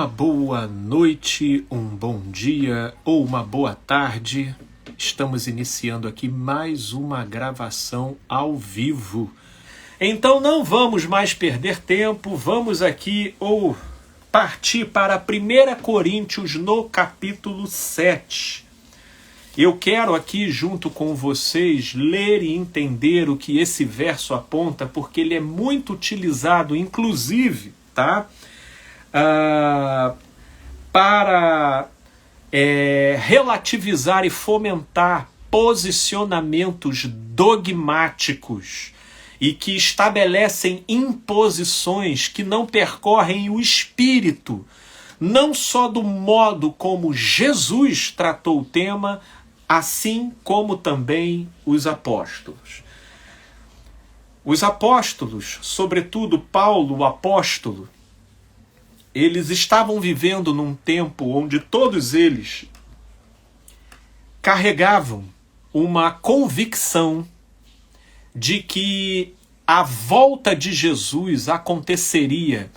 Uma boa noite, um bom dia ou uma boa tarde. Estamos iniciando aqui mais uma gravação ao vivo. Então não vamos mais perder tempo, vamos aqui partir para 1 Coríntios no capítulo 7. Eu quero aqui junto com vocês ler e entender o que esse verso aponta, porque ele é muito utilizado, inclusive, para relativizar e fomentar posicionamentos dogmáticos e que estabelecem imposições que não percorrem o espírito, não só do modo como Jesus tratou o tema, assim como também os apóstolos. Os apóstolos, sobretudo Paulo, o apóstolo, eles estavam vivendo num tempo onde todos eles carregavam uma convicção de que a volta de Jesus aconteceria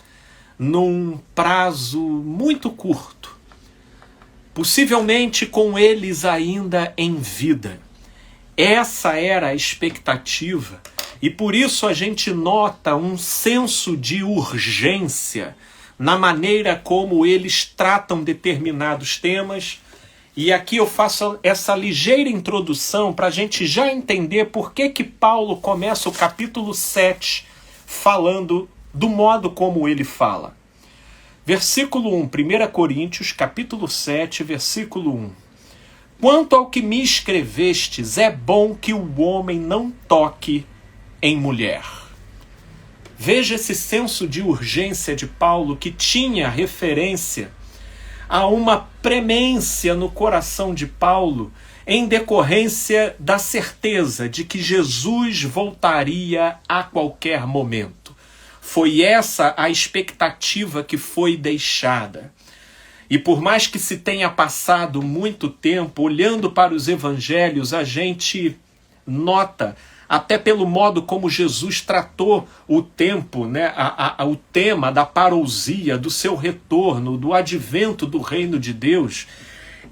num prazo muito curto, possivelmente com eles ainda em vida. Essa era a expectativa, e por isso a gente nota um senso de urgência na maneira como eles tratam determinados temas. E aqui eu faço essa ligeira introdução para a gente já entender por que Paulo começa o capítulo 7 falando do modo como ele fala. Versículo 1, 1 Coríntios, capítulo 7, versículo 1. Quanto ao que me escrevestes, é bom que o homem não toque em mulher. Veja esse senso de urgência de Paulo, que tinha referência a uma premência no coração de Paulo em decorrência da certeza de que Jesus voltaria a qualquer momento. Foi essa a expectativa que foi deixada. E por mais que se tenha passado muito tempo, olhando para os evangelhos, a gente nota, até pelo modo como Jesus tratou o tempo, o tema da parousia, do seu retorno, do advento do reino de Deus,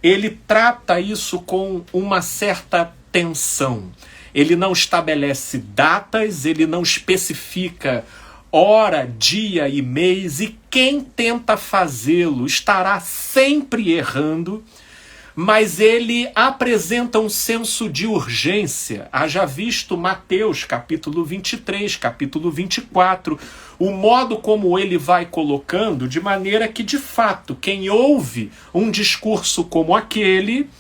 ele trata isso com uma certa tensão. Ele não estabelece datas, ele não especifica hora, dia e mês, e quem tenta fazê-lo estará sempre errando, mas ele apresenta um senso de urgência. Haja visto Mateus, capítulo 23, capítulo 24, o modo como ele vai colocando, de maneira que, de fato, quem ouve um discurso como aquele,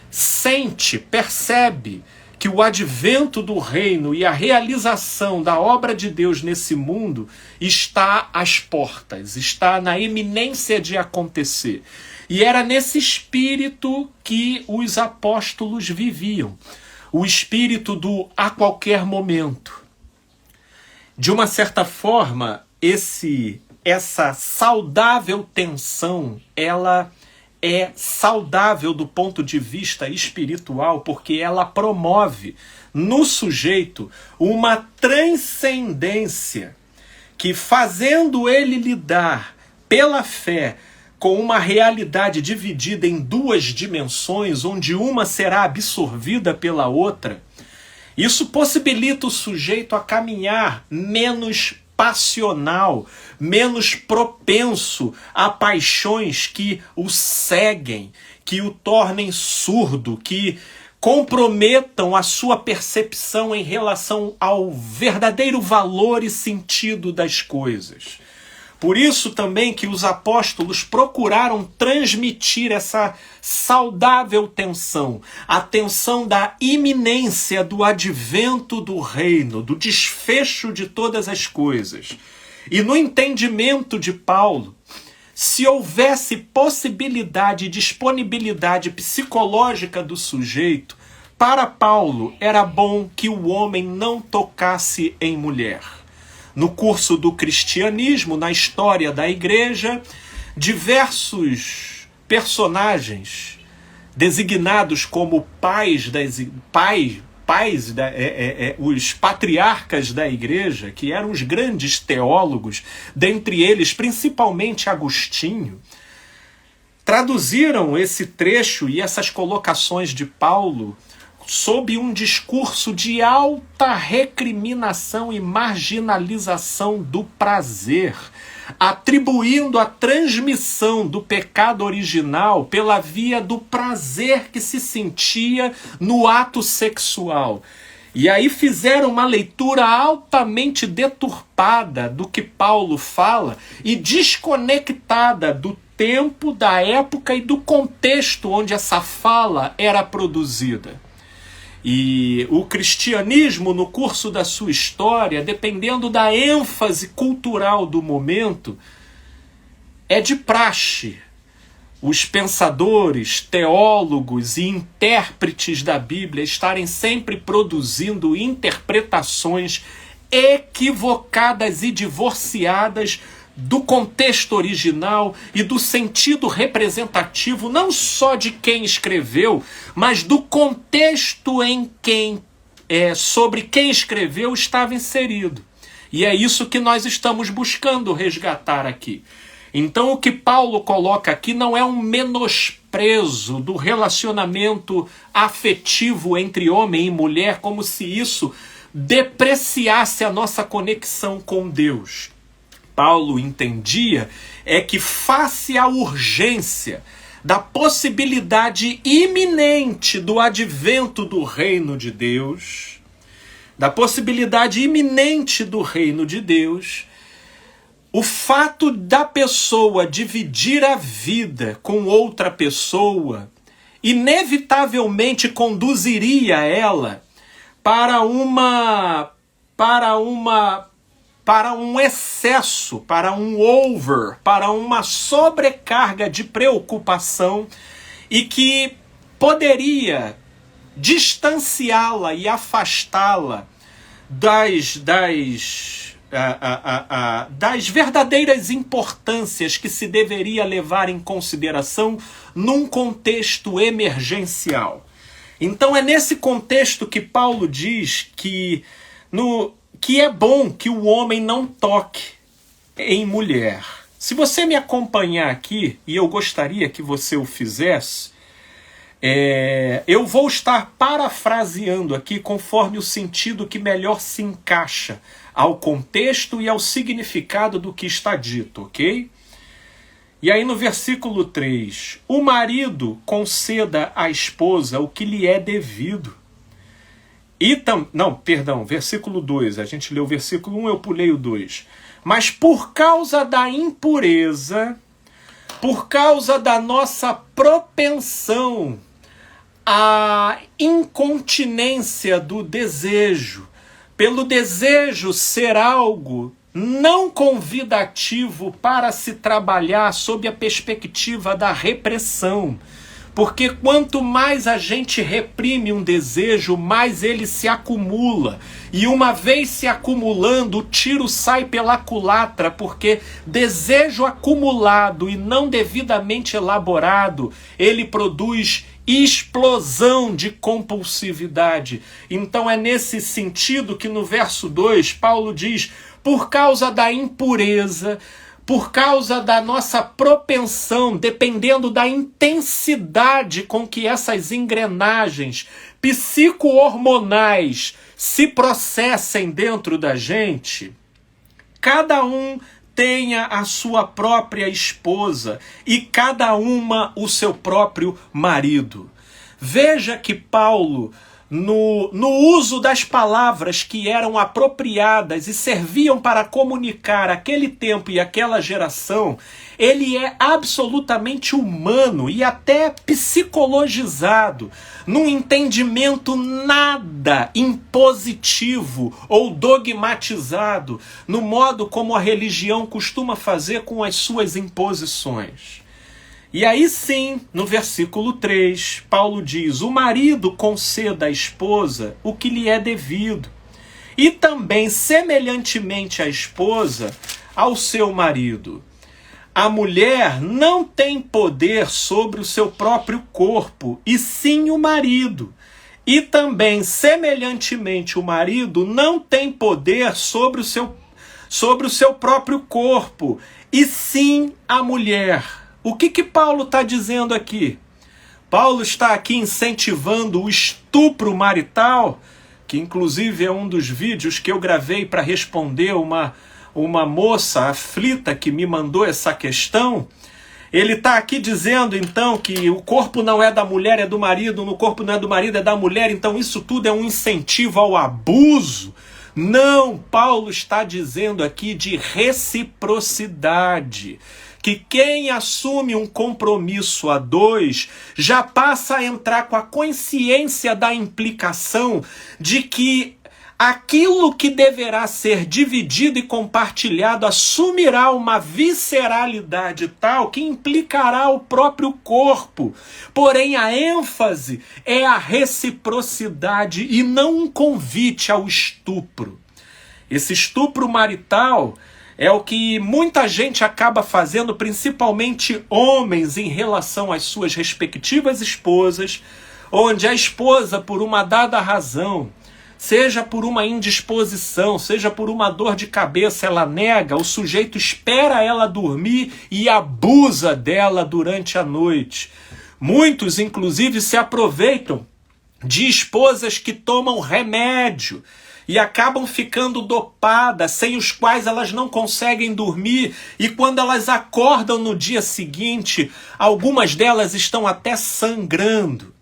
sente, percebe que o advento do reino e a realização da obra de Deus nesse mundo está às portas, está na iminência de acontecer. E era nesse espírito que os apóstolos viviam, o espírito do a qualquer momento. De uma certa forma, essa saudável tensão, ela é saudável do ponto de vista espiritual, porque ela promove no sujeito uma transcendência que, fazendo ele lidar pela fé com uma realidade dividida em duas dimensões, onde uma será absorvida pela outra, isso possibilita o sujeito a caminhar menos passional, menos propenso a paixões que o seguem, que o tornem surdo, que comprometam a sua percepção em relação ao verdadeiro valor e sentido das coisas. Por isso também que os apóstolos procuraram transmitir essa saudável tensão, a tensão da iminência do advento do reino, do desfecho de todas as coisas. E no entendimento de Paulo, se houvesse possibilidade e disponibilidade psicológica do sujeito, para Paulo era bom que o homem não tocasse em mulher. No curso do cristianismo, na história da igreja, diversos personagens designados como pai pais, os patriarcas da igreja, que eram os grandes teólogos, dentre eles principalmente Agostinho, traduziram esse trecho e essas colocações de Paulo sob um discurso de alta recriminação e marginalização do prazer, atribuindo a transmissão do pecado original pela via do prazer que se sentia no ato sexual. E aí fizeram uma leitura altamente deturpada do que Paulo fala e desconectada do tempo, da época e do contexto onde essa fala era produzida. E o cristianismo, no curso da sua história, dependendo da ênfase cultural do momento, é de praxe os pensadores, teólogos e intérpretes da Bíblia estarem sempre produzindo interpretações equivocadas e divorciadas do contexto original e do sentido representativo, não só de quem escreveu, mas do contexto em sobre quem escreveu estava inserido. E é isso que nós estamos buscando resgatar aqui. Então, o que Paulo coloca aqui não é um menosprezo do relacionamento afetivo entre homem e mulher, como se isso depreciasse a nossa conexão com Deus. Paulo entendia que, face à urgência da possibilidade iminente do advento do reino de Deus, o fato da pessoa dividir a vida com outra pessoa inevitavelmente conduziria ela para um excesso, para um over, para uma sobrecarga de preocupação e que poderia distanciá-la e afastá-la das verdadeiras importâncias que se deveria levar em consideração num contexto emergencial. Então é nesse contexto que Paulo diz que é bom que o homem não toque em mulher. Se você me acompanhar aqui, e eu gostaria que você o fizesse, eu vou estar parafraseando aqui conforme o sentido que melhor se encaixa ao contexto e ao significado do que está dito, ok? E aí no versículo 3, o marido conceda à esposa o que lhe é devido. Versículo 2, a gente leu o versículo 1, eu pulei o 2. Mas por causa da impureza, por causa da nossa propensão à incontinência do desejo, pelo desejo ser algo não convidativo para se trabalhar sob a perspectiva da repressão. Porque quanto mais a gente reprime um desejo, mais ele se acumula. E uma vez se acumulando, o tiro sai pela culatra, porque desejo acumulado e não devidamente elaborado, ele produz explosão de compulsividade. Então é nesse sentido que no verso 2, Paulo diz, por causa da impureza, por causa da nossa propensão, dependendo da intensidade com que essas engrenagens psico-hormonais se processem dentro da gente, cada um tenha a sua própria esposa e cada uma o seu próprio marido. Veja que Paulo, no uso das palavras que eram apropriadas e serviam para comunicar aquele tempo e aquela geração, ele é absolutamente humano e até psicologizado, num entendimento nada impositivo ou dogmatizado, no modo como a religião costuma fazer com as suas imposições. E aí sim, no versículo 3, Paulo diz, o marido conceda à esposa o que lhe é devido, e também, semelhantemente à esposa, ao seu marido. A mulher não tem poder sobre o seu próprio corpo, e sim o marido. E também, semelhantemente, o marido não tem poder sobre o seu próprio corpo, e sim a mulher. O que Paulo está dizendo aqui? Paulo está aqui incentivando o estupro marital, que inclusive é um dos vídeos que eu gravei para responder uma moça aflita que me mandou essa questão. Ele está aqui dizendo, então, que o corpo não é da mulher, é do marido, no corpo não é do marido, é da mulher, então isso tudo é um incentivo ao abuso. Não, Paulo está dizendo aqui de reciprocidade, que quem assume um compromisso a dois já passa a entrar com a consciência da implicação de que aquilo que deverá ser dividido e compartilhado assumirá uma visceralidade tal que implicará o próprio corpo. Porém, a ênfase é a reciprocidade e não um convite ao estupro. Esse estupro marital é o que muita gente acaba fazendo, principalmente homens, em relação às suas respectivas esposas, onde a esposa, por uma dada razão, seja por uma indisposição, seja por uma dor de cabeça, ela nega, o sujeito espera ela dormir e abusa dela durante a noite. Muitos, inclusive, se aproveitam de esposas que tomam remédio e acabam ficando dopadas, sem os quais elas não conseguem dormir, e quando elas acordam no dia seguinte, algumas delas estão até sangrando.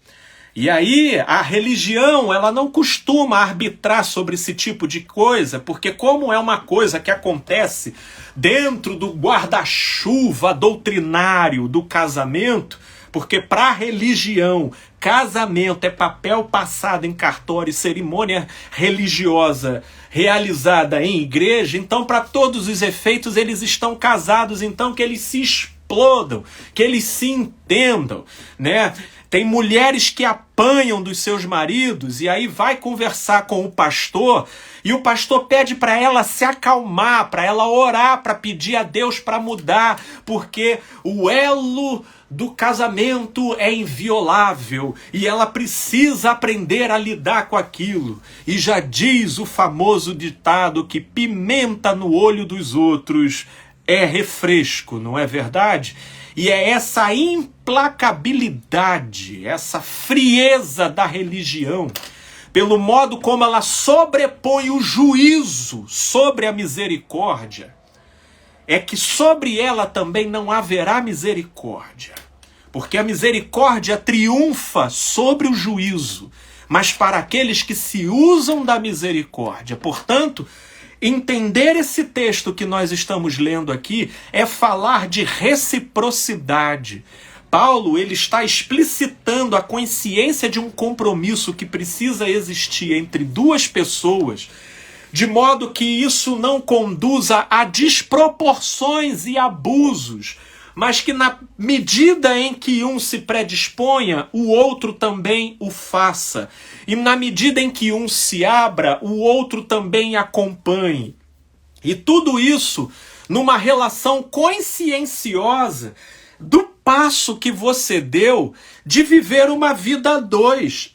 E aí, a religião, ela não costuma arbitrar sobre esse tipo de coisa, porque como é uma coisa que acontece dentro do guarda-chuva doutrinário do casamento, porque para a religião, casamento é papel passado em cartório, cerimônia religiosa realizada em igreja, então para todos os efeitos eles estão casados, então que eles se explodam, que eles se entendam, né? Tem mulheres que apanham dos seus maridos e aí vai conversar com o pastor e o pastor pede para ela se acalmar, para ela orar, para pedir a Deus para mudar, porque o elo do casamento é inviolável e ela precisa aprender a lidar com aquilo. E já diz o famoso ditado que pimenta no olho dos outros é refresco, não é verdade? E é essa implacabilidade, essa frieza da religião, pelo modo como ela sobrepõe o juízo sobre a misericórdia, é que sobre ela também não haverá misericórdia. Porque a misericórdia triunfa sobre o juízo, mas para aqueles que se usam da misericórdia. Portanto, entender esse texto que nós estamos lendo aqui é falar de reciprocidade. Paulo, ele está explicitando a consciência de um compromisso que precisa existir entre duas pessoas, de modo que isso não conduza a desproporções e abusos, mas que na medida em que um se predisponha, o outro também o faça. E na medida em que um se abra, o outro também acompanhe. E tudo isso numa relação conscienciosa do passo que você deu de viver uma vida a dois.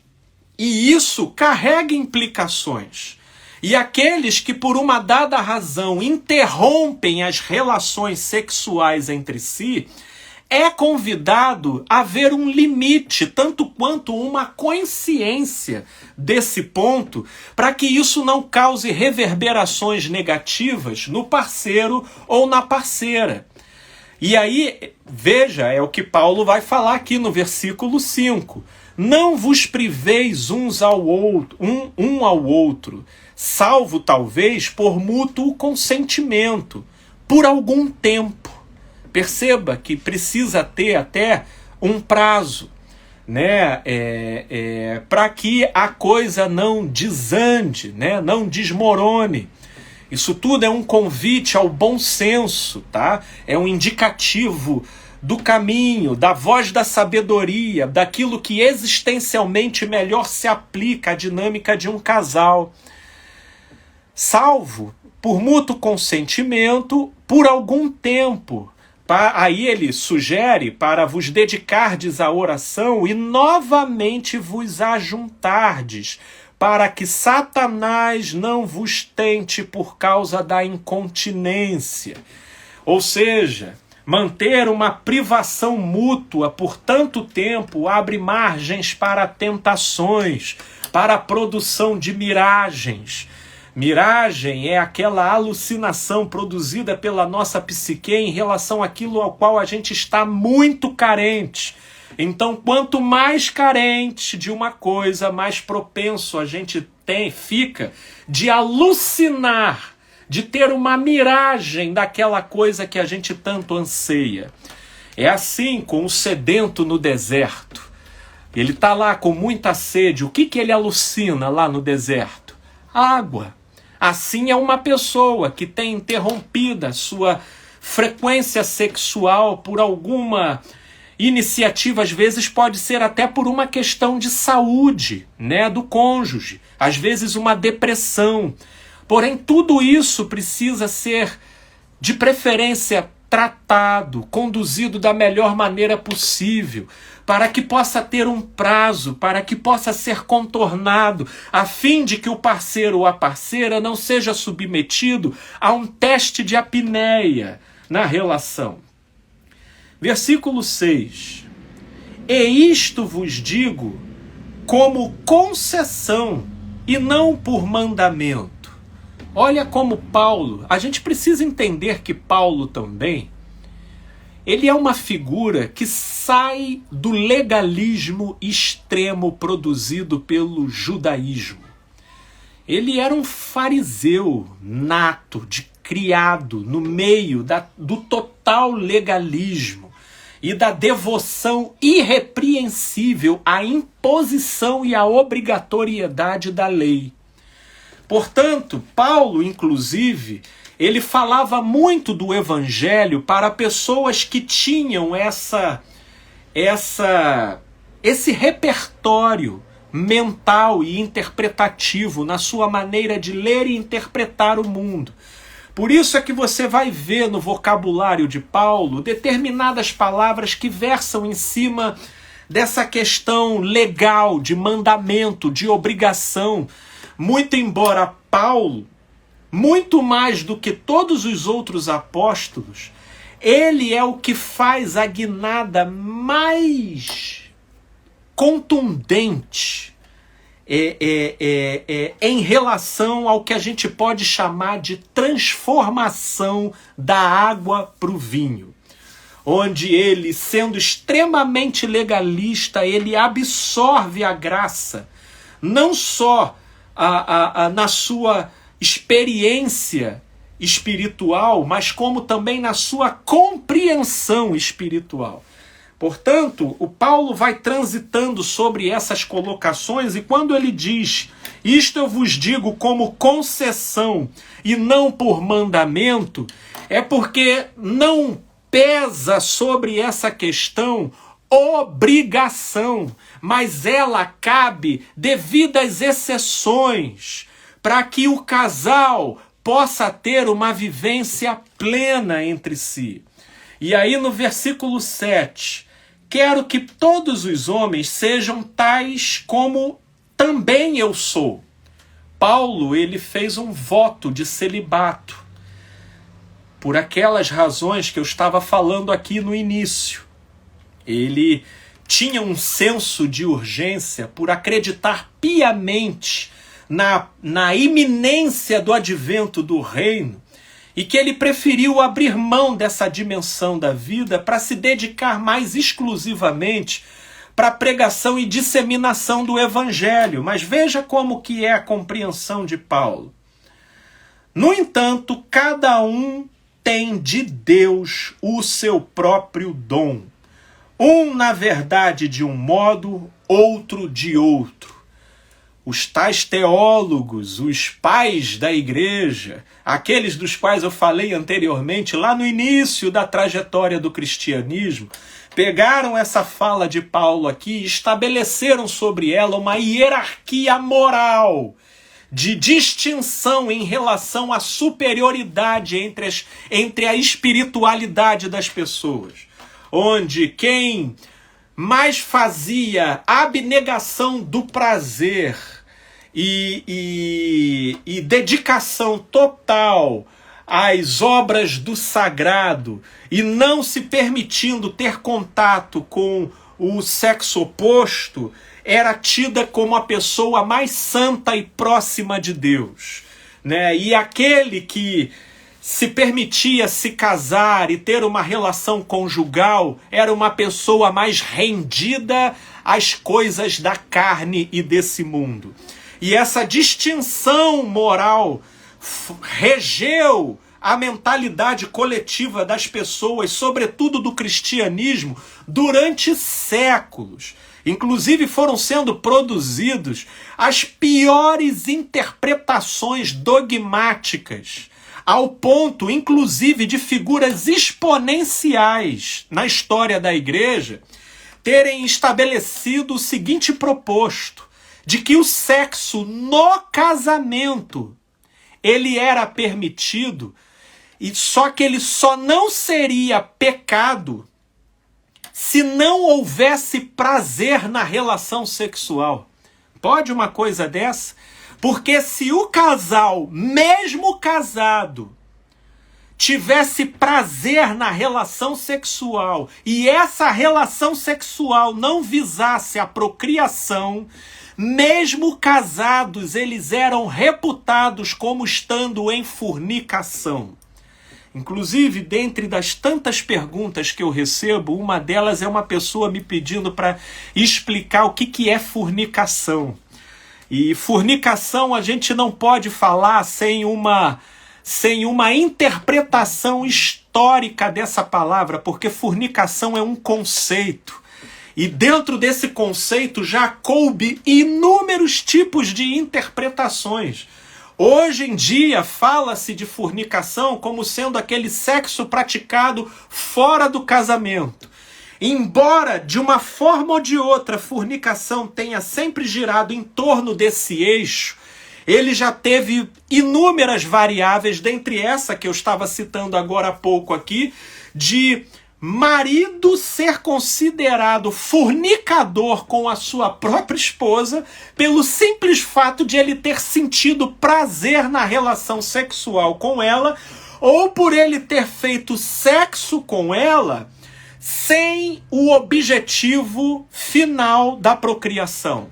E isso carrega implicações. E aqueles que por uma dada razão interrompem as relações sexuais entre si, é convidado a ver um limite, tanto quanto uma consciência desse ponto, para que isso não cause reverberações negativas no parceiro ou na parceira. E aí, veja, é o que Paulo vai falar aqui no versículo 5. Não vos priveis uns ao outro, um ao outro, salvo talvez por mútuo consentimento, por algum tempo. Perceba que precisa ter até um prazo, né? Para que a coisa não desande, né? Não desmorone. Isso tudo é um convite ao bom senso, tá? É um indicativo do caminho, da voz da sabedoria, daquilo que existencialmente melhor se aplica à dinâmica de um casal. Salvo por mútuo consentimento por algum tempo, Aí ele sugere para vos dedicardes à oração e novamente vos ajuntardes, para que Satanás não vos tente por causa da incontinência. Ou seja, manter uma privação mútua por tanto tempo abre margens para tentações, para a produção de miragens. Miragem é aquela alucinação produzida pela nossa psique em relação àquilo ao qual a gente está muito carente. Então, quanto mais carente de uma coisa, mais propenso a gente fica de alucinar, de ter uma miragem daquela coisa que a gente tanto anseia. É assim com o sedento no deserto. Ele está lá com muita sede. O que ele alucina lá no deserto? Água. Assim é uma pessoa que tem interrompida a sua frequência sexual por alguma iniciativa, às vezes pode ser até por uma questão de saúde, né, do cônjuge, às vezes uma depressão. Porém, tudo isso precisa ser, de preferência, tratado, conduzido da melhor maneira possível, para que possa ter um prazo, para que possa ser contornado, a fim de que o parceiro ou a parceira não seja submetido a um teste de apneia na relação. Versículo 6. E isto vos digo como concessão e não por mandamento. Olha como Paulo, a gente precisa entender que Paulo também, ele é uma figura que sai do legalismo extremo produzido pelo judaísmo. Ele era um fariseu nato, criado no meio do total legalismo e da devoção irrepreensível à imposição e à obrigatoriedade da lei. Portanto, Paulo, inclusive, ele falava muito do evangelho para pessoas que tinham esse repertório mental e interpretativo na sua maneira de ler e interpretar o mundo. Por isso é que você vai ver no vocabulário de Paulo determinadas palavras que versam em cima dessa questão legal, de mandamento, de obrigação. Muito embora Paulo, muito mais do que todos os outros apóstolos, ele é o que faz a guinada mais contundente em relação ao que a gente pode chamar de transformação da água para o vinho. Onde ele, sendo extremamente legalista, ele absorve a graça, não só na sua experiência espiritual, mas como também na sua compreensão espiritual. Portanto, o Paulo vai transitando sobre essas colocações e quando ele diz, isto eu vos digo como concessão e não por mandamento, é porque não pesa sobre essa questão obrigação, mas ela cabe devido às exceções, para que o casal possa ter uma vivência plena entre si. E aí no versículo 7, quero que todos os homens sejam tais como também eu sou. Paulo, ele fez um voto de celibato, por aquelas razões que eu estava falando aqui no início. Ele tinha um senso de urgência por acreditar piamente na iminência do advento do reino e que ele preferiu abrir mão dessa dimensão da vida para se dedicar mais exclusivamente para a pregação e disseminação do evangelho. Mas veja como que é a compreensão de Paulo. No entanto, cada um tem de Deus o seu próprio dom. Um, na verdade, de um modo, outro de outro. Os tais teólogos, os pais da igreja, aqueles dos quais eu falei anteriormente, lá no início da trajetória do cristianismo, pegaram essa fala de Paulo aqui e estabeleceram sobre ela uma hierarquia moral, de distinção em relação à superioridade entre a espiritualidade das pessoas, onde quem mais fazia abnegação do prazer e dedicação total às obras do sagrado e não se permitindo ter contato com o sexo oposto, era tida como a pessoa mais santa e próxima de Deus, né? E aquele que se permitia se casar e ter uma relação conjugal era uma pessoa mais rendida às coisas da carne e desse mundo. E essa distinção moral regeu a mentalidade coletiva das pessoas, sobretudo do cristianismo, durante séculos. Inclusive foram sendo produzidos as piores interpretações dogmáticas, ao ponto, inclusive, de figuras exponenciais na história da igreja terem estabelecido o seguinte proposto, de que o sexo no casamento ele era permitido, e só que ele só não seria pecado se não houvesse prazer na relação sexual. Pode uma coisa dessa? Porque se o casal, mesmo casado, tivesse prazer na relação sexual e essa relação sexual não visasse a procriação, mesmo casados, eles eram reputados como estando em fornicação. Inclusive, dentre das tantas perguntas que eu recebo, uma delas é uma pessoa me pedindo para explicar o que é fornicação. E fornicação a gente não pode falar sem uma interpretação histórica dessa palavra, porque fornicação é um conceito. E dentro desse conceito já coube inúmeros tipos de interpretações. Hoje em dia fala-se de fornicação como sendo aquele sexo praticado fora do casamento. Embora de uma forma ou de outra a fornicação tenha sempre girado em torno desse eixo, ele já teve inúmeras variáveis, dentre essa que eu estava citando agora há pouco aqui, de marido ser considerado fornicador com a sua própria esposa pelo simples fato de ele ter sentido prazer na relação sexual com ela, ou por ele ter feito sexo com ela sem o objetivo final da procriação.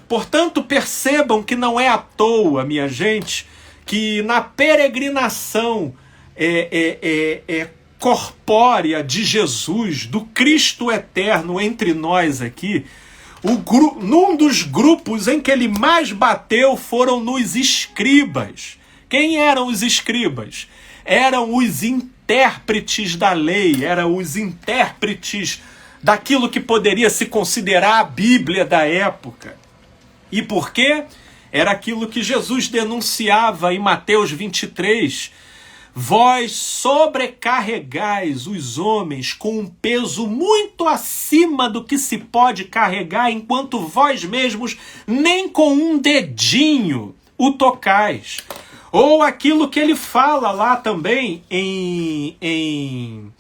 Portanto, percebam que não é à toa, minha gente, que na peregrinação corpórea de Jesus, do Cristo eterno entre nós aqui, num dos grupos em que ele mais bateu foram nos escribas. Quem eram os escribas? Eram os intérpretes da lei, eram os intérpretes daquilo que poderia se considerar a Bíblia da época. E por quê? Era aquilo que Jesus denunciava em Mateus 23. Vós sobrecarregais os homens com um peso muito acima do que se pode carregar, enquanto vós mesmos nem com um dedinho o tocais. Ou aquilo que ele fala lá também em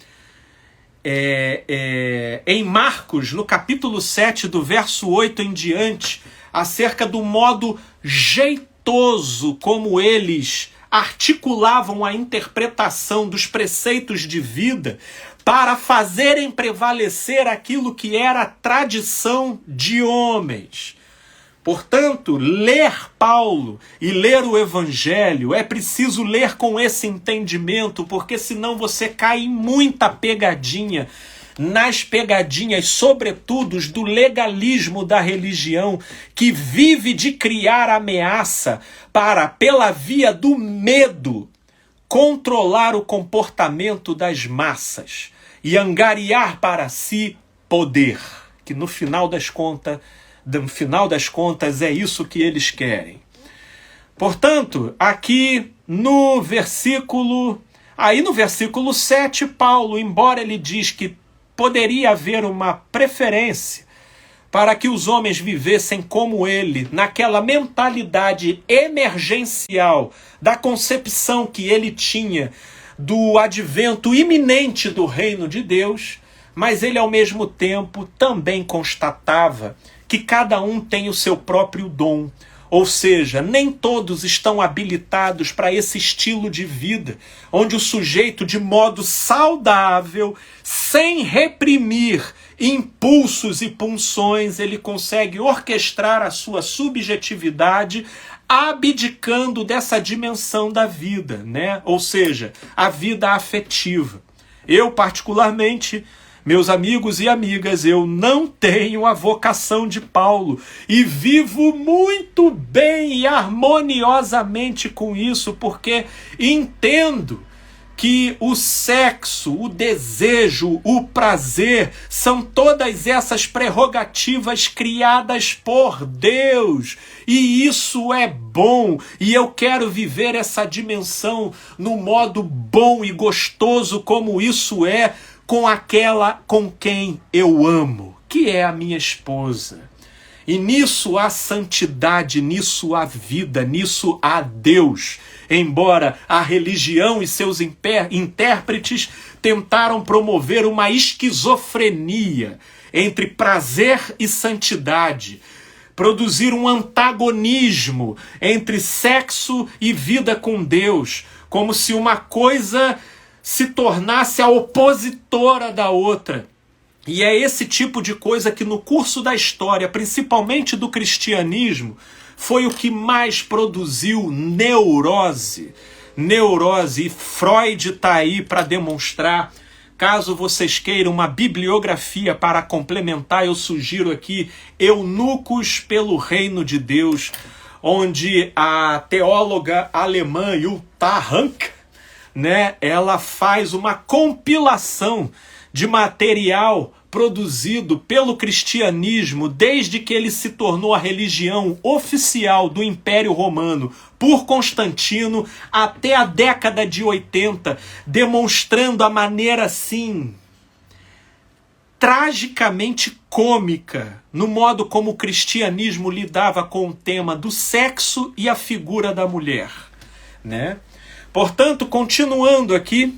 Marcos, no capítulo 7, do verso 8 em diante, acerca do modo jeitoso como eles articulavam a interpretação dos preceitos de vida para fazerem prevalecer aquilo que era a tradição de homens. Portanto, ler Paulo e ler o Evangelho é preciso ler com esse entendimento, porque senão você cai em muita pegadinha, nas pegadinhas, sobretudo, do legalismo da religião, que vive de criar ameaça para, pela via do medo, controlar o comportamento das massas e angariar para si poder, que no final das contas é isso que eles querem. Portanto, aqui no versículo 7, Paulo, embora ele diz que poderia haver uma preferência para que os homens vivessem como ele, naquela mentalidade emergencial da concepção que ele tinha do advento iminente do reino de Deus, mas ele ao mesmo tempo também constatava que cada um tem o seu próprio dom. Ou seja, nem todos estão habilitados para esse estilo de vida, onde o sujeito, de modo saudável, sem reprimir impulsos e pulsões, ele consegue orquestrar a sua subjetividade, abdicando dessa dimensão da vida, né? Ou seja, a vida afetiva. Eu, particularmente, meus amigos e amigas, eu não tenho a vocação de Paulo e vivo muito bem e harmoniosamente com isso, porque entendo que o sexo, o desejo, o prazer são todas essas prerrogativas criadas por Deus. E isso é bom. E eu quero viver essa dimensão no modo bom e gostoso como isso é com aquela com quem eu amo, que é a minha esposa. E nisso há santidade, nisso há vida, nisso há Deus. Embora a religião e seus intérpretes tentaram promover uma esquizofrenia entre prazer e santidade, produzir um antagonismo entre sexo e vida com Deus, como se uma coisa se tornasse a opositora da outra. E é esse tipo de coisa que no curso da história, principalmente do cristianismo, foi o que mais produziu neurose. Neurose, e Freud está aí para demonstrar. Caso vocês queiram uma bibliografia para complementar, eu sugiro aqui Eunucos pelo Reino de Deus, onde a teóloga alemã Jutta Hank, né, ela faz uma compilação de material produzido pelo cristianismo desde que ele se tornou a religião oficial do Império Romano por Constantino até a década de 80, demonstrando a maneira, assim, tragicamente cômica no modo como o cristianismo lidava com o tema do sexo e a figura da mulher, né? Portanto, continuando aqui,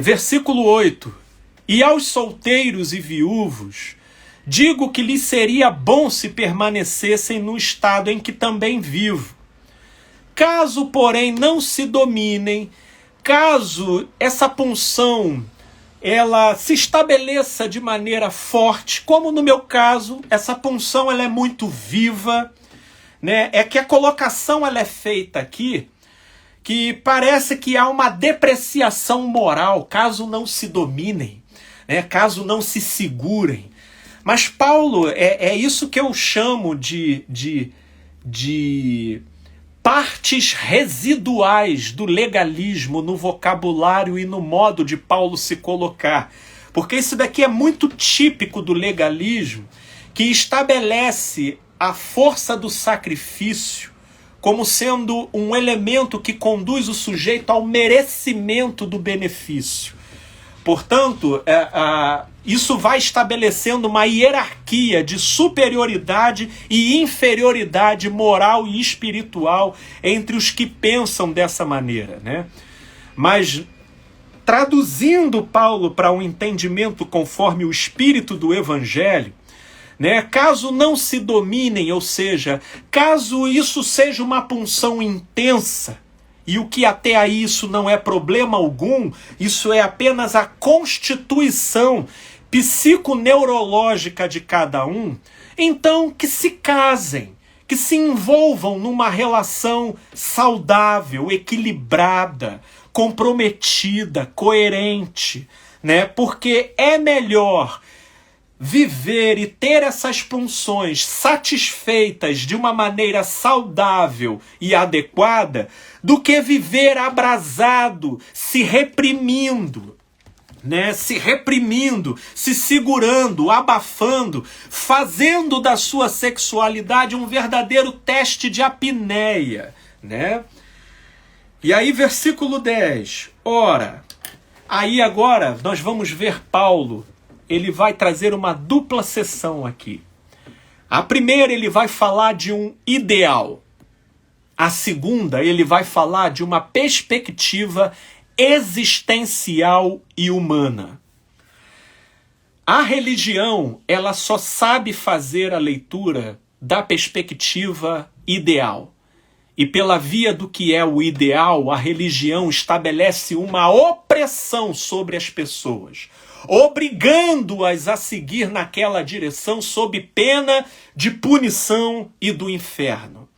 versículo 8. E aos solteiros e viúvos, digo que lhes seria bom se permanecessem no estado em que também vivo. Caso, porém, não se dominem, caso essa punção ela se estabeleça de maneira forte, como no meu caso, essa punção ela é muito viva, né? É que a colocação ela é feita aqui, que parece que há uma depreciação moral, caso não se dominem, né? Caso não se segurem. Mas Paulo, é isso que eu chamo de partes residuais do legalismo no vocabulário e no modo de Paulo se colocar. Porque isso daqui é muito típico do legalismo, que estabelece a força do sacrifício como sendo um elemento que conduz o sujeito ao merecimento do benefício. Portanto, isso vai estabelecendo uma hierarquia de superioridade e inferioridade moral e espiritual entre os que pensam dessa maneira, né? Mas, traduzindo Paulo para um entendimento conforme o espírito do Evangelho, né? Caso não se dominem, ou seja, caso isso seja uma punção intensa, e o que até aí isso não é problema algum, isso é apenas a constituição psiconeurológica de cada um, então que se casem, que se envolvam numa relação saudável, equilibrada, comprometida, coerente, né? Porque é melhor viver e ter essas punções satisfeitas de uma maneira saudável e adequada do que viver abrasado, se reprimindo, né? Se reprimindo, se segurando, abafando, fazendo da sua sexualidade um verdadeiro teste de apneia, né? E aí, versículo 10. Ora, aí agora nós vamos ver Paulo ele vai trazer uma dupla sessão aqui. A primeira, ele vai falar de um ideal. A segunda, ele vai falar de uma perspectiva existencial e humana. A religião, ela só sabe fazer a leitura da perspectiva ideal. E pela via do que é o ideal, a religião estabelece uma opressão sobre as pessoas, obrigando-as a seguir naquela direção sob pena de punição e do inferno.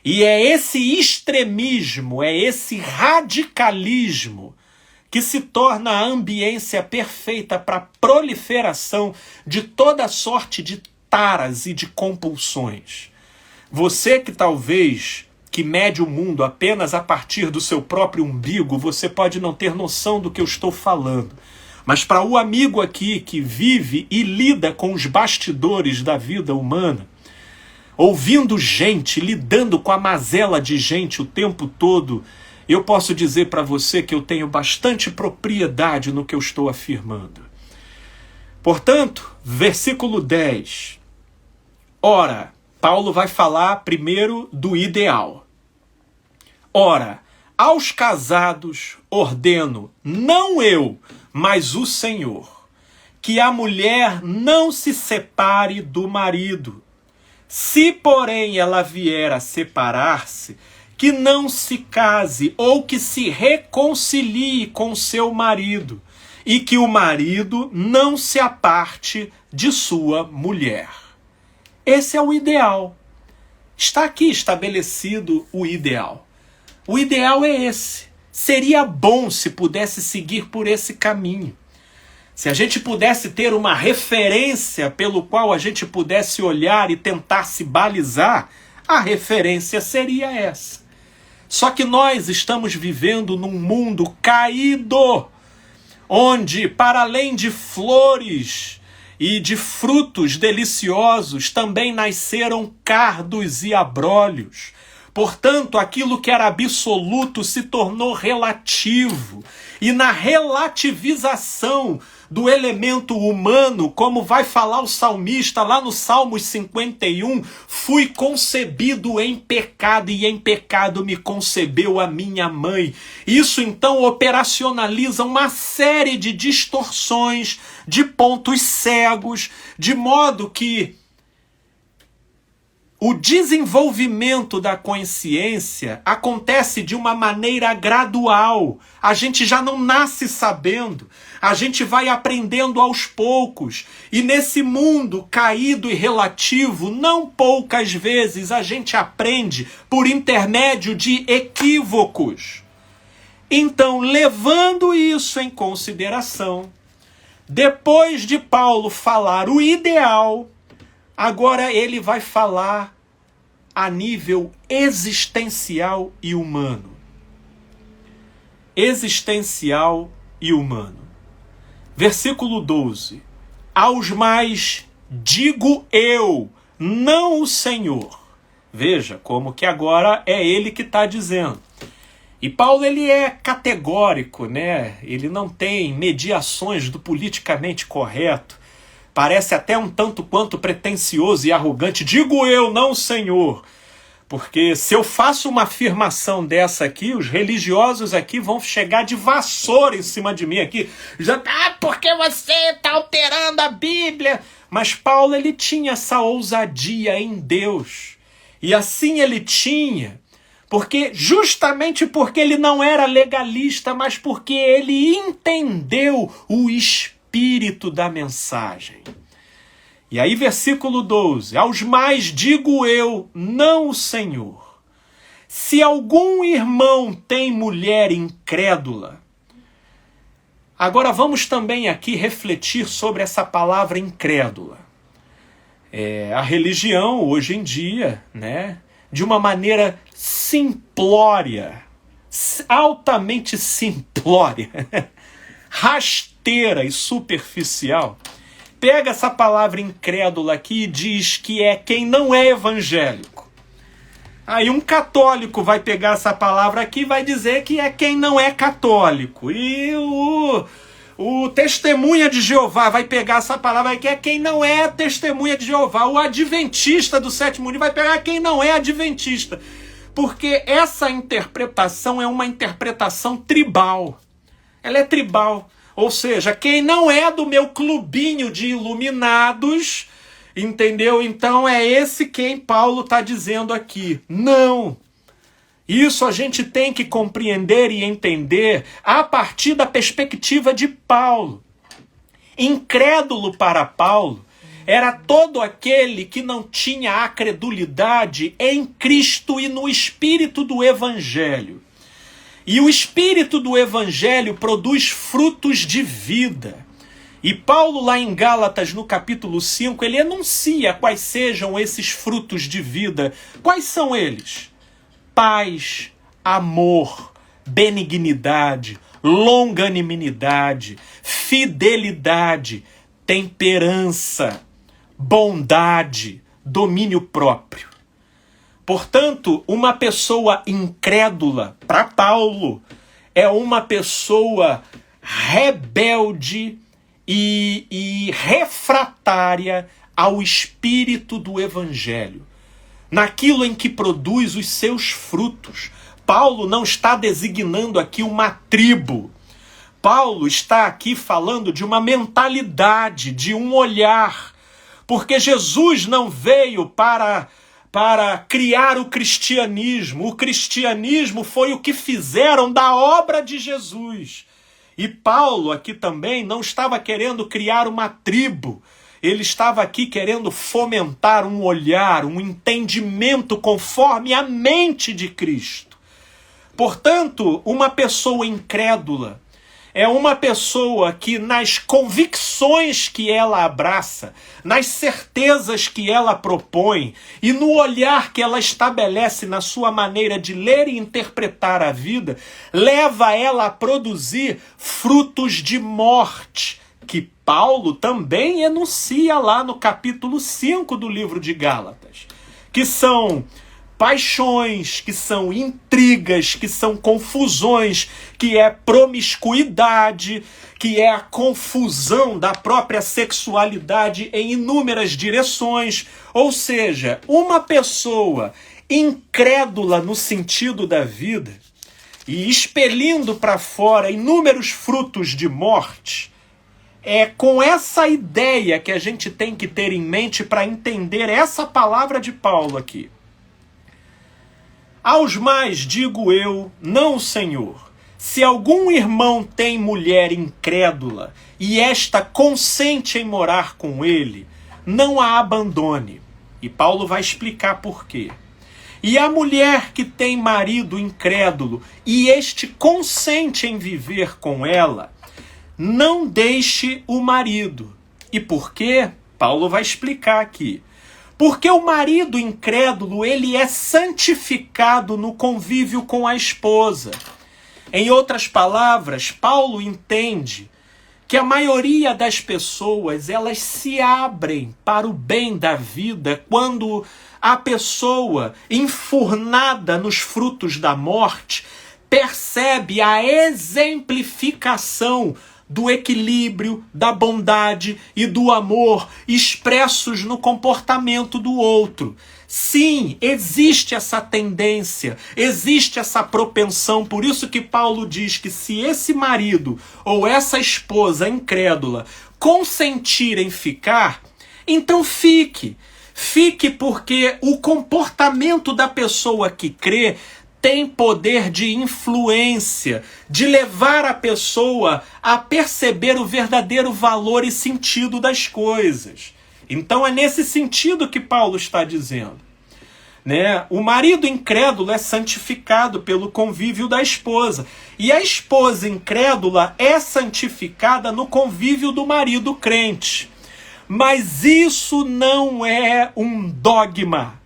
E é esse extremismo, é esse radicalismo que se torna a ambiência perfeita para a proliferação de toda sorte de taras e de compulsões. Você que mede o mundo apenas a partir do seu próprio umbigo, você pode não ter noção do que eu estou falando. Mas para o amigo aqui que vive e lida com os bastidores da vida humana, ouvindo gente, lidando com a mazela de gente o tempo todo, eu posso dizer para você que eu tenho bastante propriedade no que eu estou afirmando. Portanto, versículo 10. Ora, Paulo vai falar primeiro do ideal. Ora, aos casados ordeno, não eu, mas o Senhor, que a mulher não se separe do marido. Se, porém, ela vier a separar-se, que não se case ou que se reconcilie com seu marido, e que o marido não se aparte de sua mulher. Esse é o ideal. Está aqui estabelecido o ideal. O ideal é esse. Seria bom se pudesse seguir por esse caminho. Se a gente pudesse ter uma referência pelo qual a gente pudesse olhar e tentar se balizar, a referência seria essa. Só que nós estamos vivendo num mundo caído, onde, para além de flores e de frutos deliciosos, também nasceram cardos e abrolhos. Portanto, aquilo que era absoluto se tornou relativo. E na relativização do elemento humano, como vai falar o salmista lá no Salmos 51, fui concebido em pecado e em pecado me concebeu a minha mãe. Isso então operacionaliza uma série de distorções, de pontos cegos, de modo que o desenvolvimento da consciência acontece de uma maneira gradual. A gente já não nasce sabendo. A gente vai aprendendo aos poucos. E nesse mundo caído e relativo, não poucas vezes a gente aprende por intermédio de equívocos. Então, levando isso em consideração, depois de Paulo falar o ideal, agora ele vai falar a nível existencial e humano. Existencial e humano. Versículo 12. Aos mais digo eu, não o Senhor. Veja como que agora é ele que está dizendo. E Paulo ele é categórico, né? Ele não tem mediações do politicamente correto. Parece até um tanto quanto pretensioso e arrogante. Digo eu, não o Senhor. Porque se eu faço uma afirmação dessa aqui, os religiosos aqui vão chegar de vassoura em cima de mim aqui. Já, porque você está alterando a Bíblia. Mas Paulo ele tinha essa ousadia em Deus. E assim ele tinha, justamente porque ele não era legalista, mas porque ele entendeu o espírito da mensagem. E aí, versículo 12. Aos mais digo eu, não o Senhor. Se algum irmão tem mulher incrédula. Agora vamos também aqui refletir sobre essa palavra incrédula. A religião, hoje em dia, né, de uma maneira simplória, altamente simplória, rasteira e superficial, pega essa palavra incrédula aqui e diz que é quem não é evangélico. Aí um católico vai pegar essa palavra aqui e vai dizer que é quem não é católico. E O testemunha de Jeová vai pegar essa palavra, que é quem não é testemunha de Jeová. O adventista do sétimo dia vai pegar quem não é adventista. Porque essa interpretação é uma interpretação tribal. Ela é tribal. Ou seja, quem não é do meu clubinho de iluminados, entendeu? Então é esse quem Paulo está dizendo aqui. Não! Isso a gente tem que compreender e entender a partir da perspectiva de Paulo. Incrédulo para Paulo era todo aquele que não tinha a credulidade em Cristo e no espírito do Evangelho. E o espírito do Evangelho produz frutos de vida. E Paulo, lá em Gálatas, no capítulo 5, ele enuncia quais sejam esses frutos de vida. Quais são eles? Paz, amor, benignidade, longanimidade, fidelidade, temperança, bondade, domínio próprio. Portanto, uma pessoa incrédula, para Paulo, é uma pessoa rebelde e refratária ao espírito do Evangelho, naquilo em que produz os seus frutos. Paulo não está designando aqui uma tribo. Paulo está aqui falando de uma mentalidade, de um olhar. Porque Jesus não veio para criar o cristianismo. O cristianismo foi o que fizeram da obra de Jesus. E Paulo aqui também não estava querendo criar uma tribo. Ele estava aqui querendo fomentar um olhar, um entendimento conforme a mente de Cristo. Portanto, uma pessoa incrédula é uma pessoa que nas convicções que ela abraça, nas certezas que ela propõe e no olhar que ela estabelece na sua maneira de ler e interpretar a vida, leva ela a produzir frutos de morte, que Paulo também enuncia lá no capítulo 5 do livro de Gálatas, que são paixões, que são intrigas, que são confusões, que é promiscuidade, que é a confusão da própria sexualidade em inúmeras direções. Ou seja, uma pessoa incrédula no sentido da vida e expelindo para fora inúmeros frutos de morte, é com essa ideia que a gente tem que ter em mente para entender essa palavra de Paulo aqui. Aos mais digo eu, não, Senhor, se algum irmão tem mulher incrédula e esta consente em morar com ele, não a abandone. E Paulo vai explicar por quê. E a mulher que tem marido incrédulo e este consente em viver com ela, não deixe o marido. E por quê? Paulo vai explicar aqui. Porque o marido incrédulo, ele é santificado no convívio com a esposa. Em outras palavras, Paulo entende que a maioria das pessoas, elas se abrem para o bem da vida quando a pessoa, enfurnada nos frutos da morte, percebe a exemplificação do equilíbrio, da bondade e do amor expressos no comportamento do outro. Sim, existe essa tendência, existe essa propensão, por isso que Paulo diz que se esse marido ou essa esposa incrédula consentir em ficar, então fique. Fique porque o comportamento da pessoa que crê tem poder de influência, de levar a pessoa a perceber o verdadeiro valor e sentido das coisas. Então é nesse sentido que Paulo está dizendo, né? O marido incrédulo é santificado pelo convívio da esposa. E a esposa incrédula é santificada no convívio do marido crente. Mas isso não é um dogma.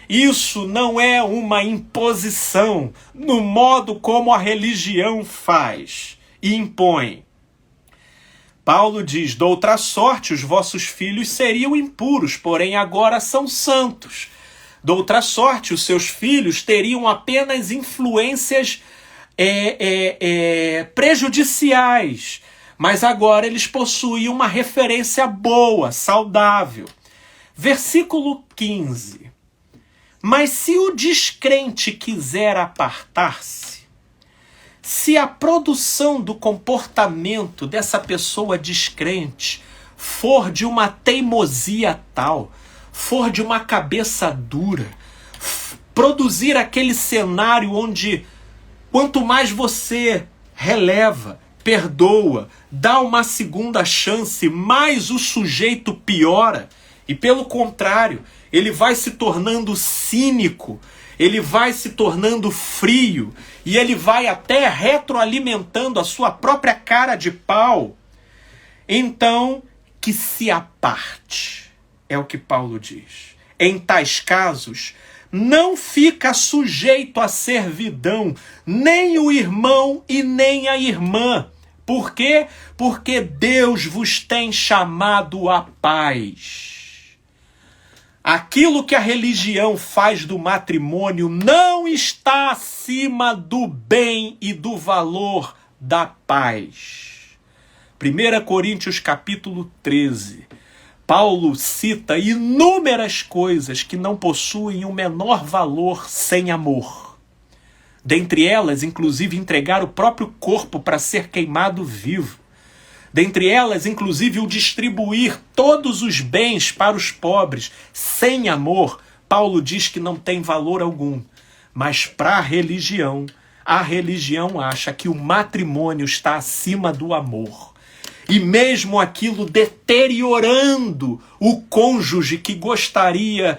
Isso não é uma imposição no modo como a religião faz e impõe. Paulo diz, de outra sorte, os vossos filhos seriam impuros, porém agora são santos. De outra sorte, os seus filhos teriam apenas influências prejudiciais, Mas agora eles possuem uma referência boa, saudável. Versículo 15. Mas se o descrente quiser apartar-se, se a produção do comportamento dessa pessoa descrente for de uma teimosia tal, for de uma cabeça dura, produzir aquele cenário onde quanto mais você releva, perdoa, dá uma segunda chance, mais o sujeito piora. E pelo contrário, ele vai se tornando cínico, ele vai se tornando frio, e ele vai até retroalimentando a sua própria cara de pau. Então, que se aparte, é o que Paulo diz. Em tais casos, não fica sujeito à servidão, nem o irmão e nem a irmã. Por quê? Porque Deus vos tem chamado à paz. Aquilo que a religião faz do matrimônio não está acima do bem e do valor da paz. 1 Coríntios capítulo 13. Paulo cita inúmeras coisas que não possuem o menor valor sem amor. Dentre elas, inclusive, entregar o próprio corpo para ser queimado vivo. Dentre elas, inclusive, o distribuir todos os bens para os pobres. Sem amor, Paulo diz que não tem valor algum. Mas para a religião acha que o matrimônio está acima do amor. E mesmo aquilo deteriorando o cônjuge que gostaria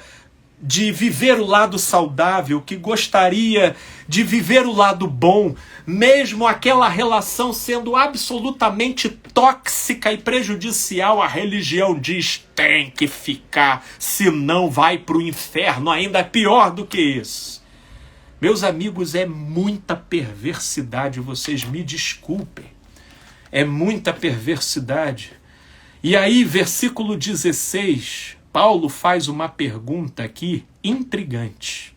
de viver o lado saudável, que gostaria de viver o lado bom, mesmo aquela relação sendo absolutamente tóxica e prejudicial, a religião diz, tem que ficar, senão vai para o inferno, ainda pior do que isso. Meus amigos, é muita perversidade, vocês me desculpem. É muita perversidade. E aí, versículo 16, Paulo faz uma pergunta aqui intrigante.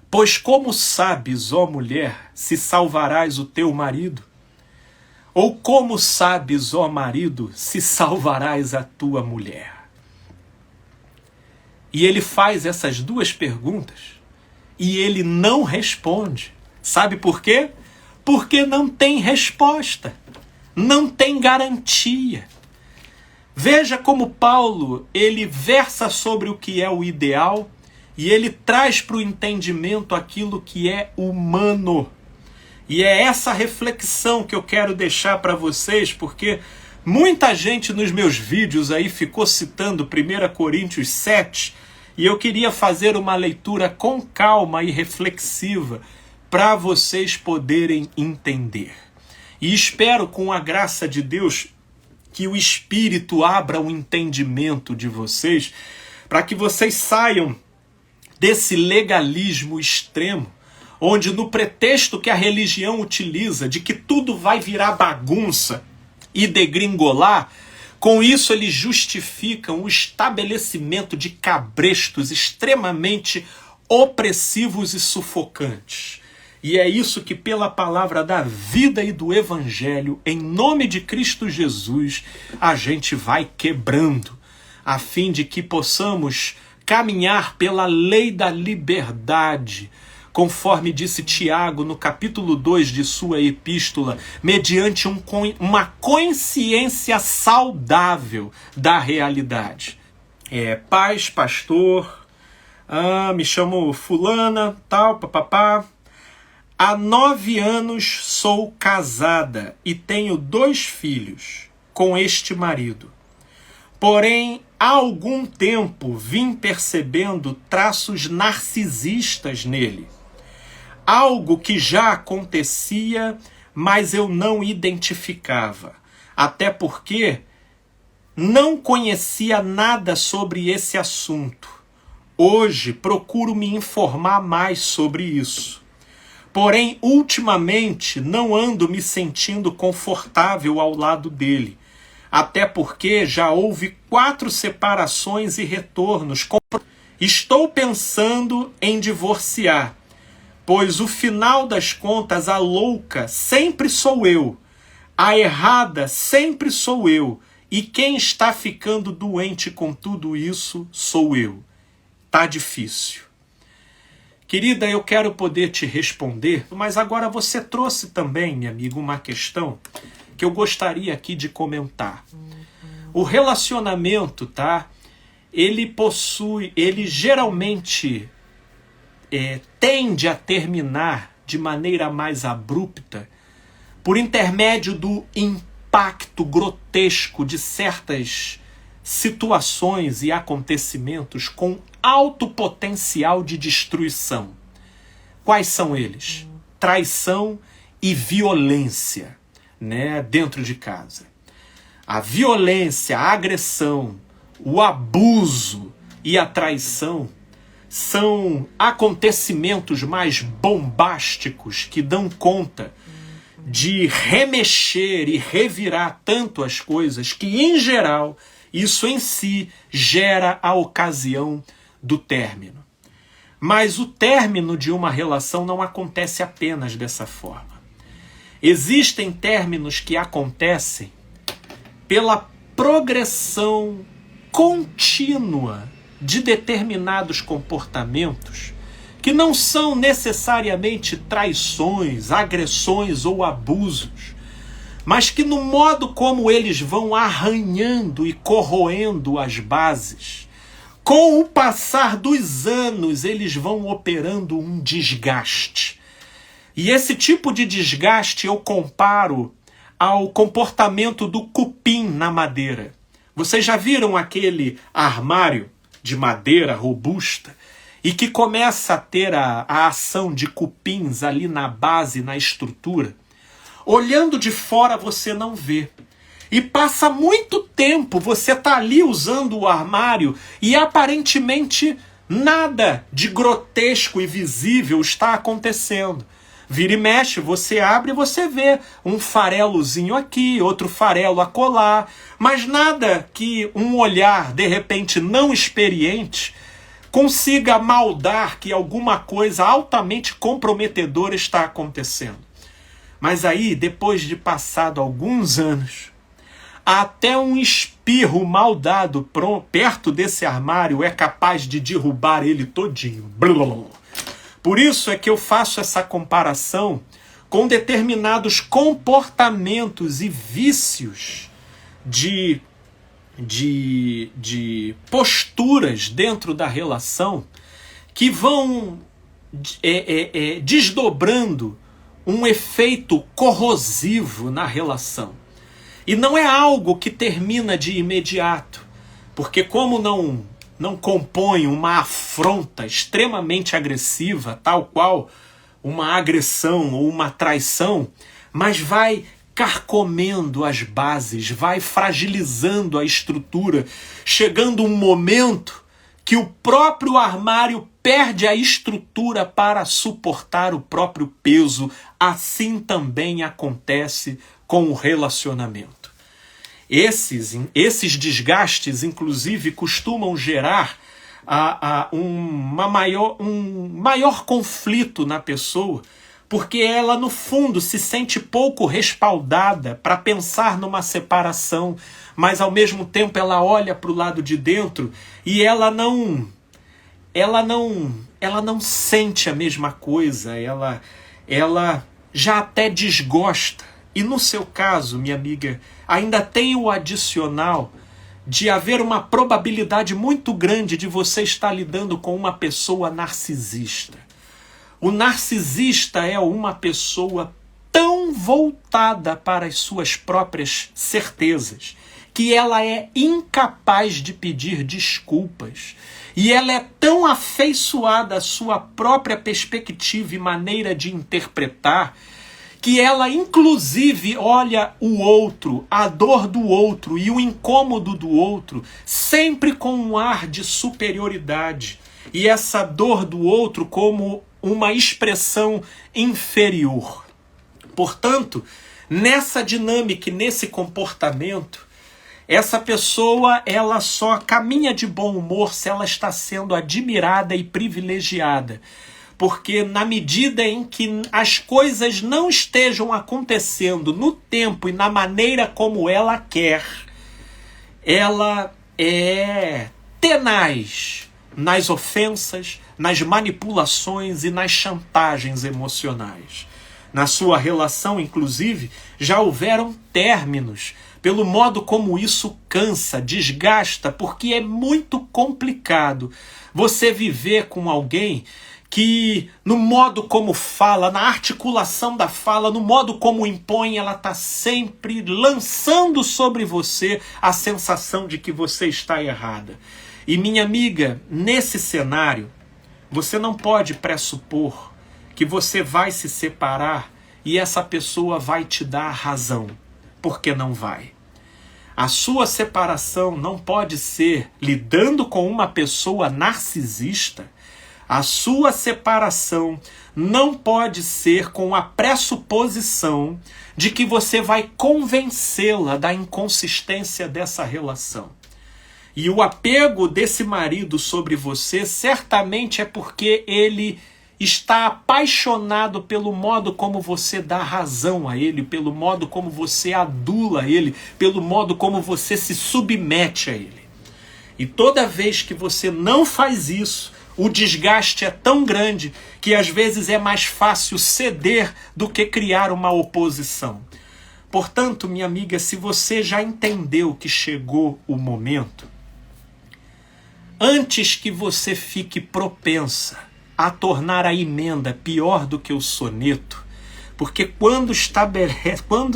Pois como sabes, ó mulher, se salvarás o teu marido? Ou como sabes, ó marido, se salvarás a tua mulher? E ele faz essas duas perguntas e ele não responde. Sabe por quê? Porque não tem resposta, não tem garantia. Veja como Paulo, ele versa sobre o que é o ideal e ele traz para o entendimento aquilo que é humano. E é essa reflexão que eu quero deixar para vocês, porque muita gente nos meus vídeos aí ficou citando 1 Coríntios 7, e eu queria fazer uma leitura com calma e reflexiva, para vocês poderem entender. E espero, com a graça de Deus, que o Espírito abra o entendimento de vocês, para que vocês saiam desse legalismo extremo, onde no pretexto que a religião utiliza, de que tudo vai virar bagunça e degringolar, com isso eles justificam o estabelecimento de cabrestos extremamente opressivos e sufocantes. E é isso que, pela palavra da vida e do Evangelho, em nome de Cristo Jesus, a gente vai quebrando, a fim de que possamos caminhar pela lei da liberdade, conforme disse Tiago no capítulo 2 de sua epístola, mediante uma consciência saudável da realidade. Paz, pastor, me chamo fulana, tal, papapá. Há 9 anos sou casada e tenho 2 filhos com este marido. Porém, há algum tempo vim percebendo traços narcisistas nele. Algo que já acontecia, mas eu não identificava. Até porque não conhecia nada sobre esse assunto. Hoje procuro me informar mais sobre isso. Porém, ultimamente, não ando me sentindo confortável ao lado dele. Até porque já houve 4 separações e retornos. Estou pensando em divorciar, pois o final das contas, a louca sempre sou eu. A errada sempre sou eu, e quem está ficando doente com tudo isso sou eu. Tá difícil. Querida, eu quero poder te responder, mas agora você trouxe também, minha amiga, uma questão que eu gostaria aqui de comentar. O relacionamento, tá? Ele geralmente tende a terminar de maneira mais abrupta por intermédio do impacto grotesco de certas situações e acontecimentos com alto potencial de destruição. Quais são eles? Traição e violência, né, dentro de casa. A violência, a agressão, o abuso e a traição são acontecimentos mais bombásticos que dão conta de remexer e revirar tanto as coisas que, em geral, isso em si gera a ocasião do término. Mas o término de uma relação não acontece apenas dessa forma. Existem términos que acontecem pela progressão contínua de determinados comportamentos que não são necessariamente traições, agressões ou abusos, mas que no modo como eles vão arranhando e corroendo as bases, com o passar dos anos eles vão operando um desgaste. E esse tipo de desgaste eu comparo ao comportamento do cupim na madeira. Vocês já viram aquele armário de madeira robusta e que começa a ter a ação de cupins ali na base, na estrutura? Olhando de fora você não vê. E passa muito tempo, você está ali usando o armário e aparentemente nada de grotesco e visível está acontecendo. Vira e mexe, você abre e você vê um farelozinho aqui, outro farelo acolá, mas nada que um olhar, de repente, não experiente consiga maldar que alguma coisa altamente comprometedora está acontecendo. Mas aí, depois de passado alguns anos, até um espirro mal dado perto desse armário é capaz de derrubar ele todinho. Por isso é que eu faço essa comparação com determinados comportamentos e vícios de posturas dentro da relação que vão desdobrando um efeito corrosivo na relação. E não é algo que termina de imediato, porque como não compõe uma afronta extremamente agressiva, tal qual uma agressão ou uma traição, mas vai carcomendo as bases, vai fragilizando a estrutura, chegando um momento que o próprio armário perde a estrutura para suportar o próprio peso. Assim também acontece com o relacionamento. Esses desgastes, inclusive, costumam gerar um maior conflito na pessoa, porque ela, no fundo, se sente pouco respaldada para pensar numa separação, mas, ao mesmo tempo, ela olha para o lado de dentro e ela não sente a mesma coisa, ela já até desgosta. E no seu caso, minha amiga, ainda tem o adicional de haver uma probabilidade muito grande de você estar lidando com uma pessoa narcisista. O narcisista é uma pessoa tão voltada para as suas próprias certezas que ela é incapaz de pedir desculpas. E ela é tão afeiçoada à sua própria perspectiva e maneira de interpretar que ela, inclusive, olha o outro, a dor do outro e o incômodo do outro, sempre com um ar de superioridade. E essa dor do outro como uma expressão inferior. Portanto, nessa dinâmica e nesse comportamento, essa pessoa, ela só caminha de bom humor se ela está sendo admirada e privilegiada. porque na medida em que as coisas não estejam acontecendo no tempo e na maneira como ela quer, ela é tenaz nas ofensas, nas manipulações e nas chantagens emocionais. Na sua relação, inclusive, já houveram términos, pelo modo como isso cansa, desgasta, porque é muito complicado você viver com alguém que no modo como fala, na articulação da fala, no modo como impõe, ela está sempre lançando sobre você a sensação de que você está errada. E minha amiga, nesse cenário, você não pode pressupor que você vai se separar e essa pessoa vai te dar razão, porque não vai. A sua separação não pode ser lidando com uma pessoa narcisista. A sua separação não pode ser com a pressuposição de que você vai convencê-la da inconsistência dessa relação. E o apego desse marido sobre você certamente é porque ele está apaixonado pelo modo como você dá razão a ele, pelo modo como você adula ele, pelo modo como você se submete a ele. E toda vez que você não faz isso, o desgaste é tão grande que às vezes é mais fácil ceder do que criar uma oposição. Portanto, minha amiga, se você já entendeu que chegou o momento, antes que você fique propensa a tornar a emenda pior do que o soneto, porque quando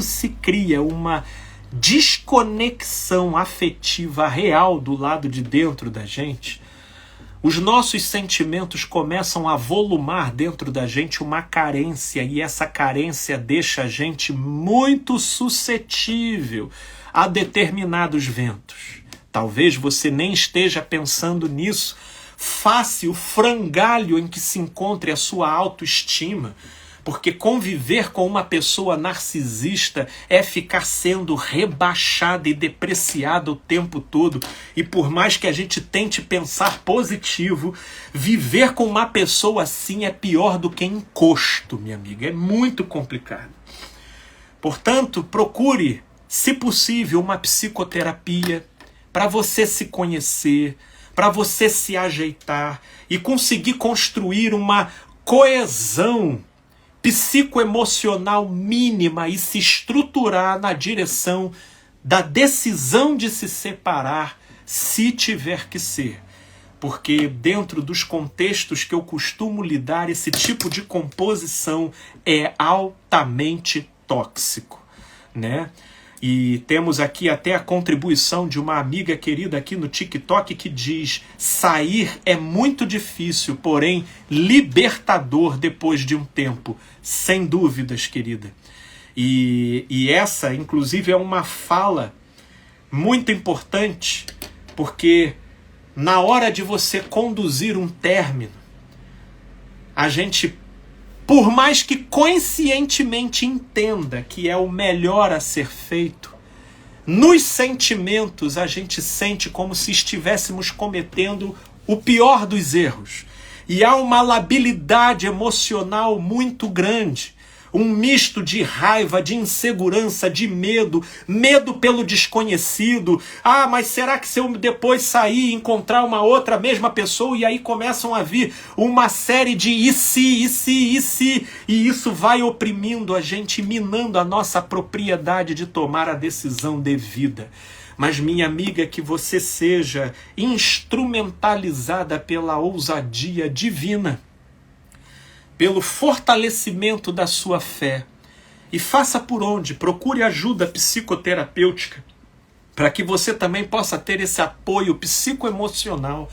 se cria uma desconexão afetiva real do lado de dentro da gente, os nossos sentimentos começam a volumar dentro da gente uma carência, e essa carência deixa a gente muito suscetível a determinados ventos. Talvez você nem esteja pensando nisso. Face o frangalho em que se encontre a sua autoestima, porque conviver com uma pessoa narcisista é ficar sendo rebaixada e depreciada o tempo todo. E por mais que a gente tente pensar positivo, viver com uma pessoa assim é pior do que encosto, minha amiga. É muito complicado. Portanto, procure, se possível, uma psicoterapia para você se conhecer, para você se ajeitar e conseguir construir uma coesão psicoemocional mínima e se estruturar na direção da decisão de se separar, se tiver que ser. Porque dentro dos contextos que eu costumo lidar, esse tipo de composição é altamente tóxico, né? E temos aqui até a contribuição de uma amiga querida aqui no TikTok que diz: sair é muito difícil, porém libertador depois de um tempo. Sem dúvidas, querida. E essa, inclusive, é uma fala muito importante, porque na hora de você conduzir um término, a gente, por mais que conscientemente entenda que é o melhor a ser feito, nos sentimentos a gente sente como se estivéssemos cometendo o pior dos erros. E há uma labilidade emocional muito grande. Um misto de raiva, de insegurança, de medo, medo pelo desconhecido. Ah, mas será que se eu depois sair e encontrar uma outra mesma pessoa? E aí começam a vir uma série de e se. E isso vai oprimindo a gente, minando a nossa propriedade de tomar a decisão devida. Mas, minha amiga, que você seja instrumentalizada pela ousadia divina, pelo fortalecimento da sua fé. E faça por onde? Procure ajuda psicoterapêutica, para que você também possa ter esse apoio psicoemocional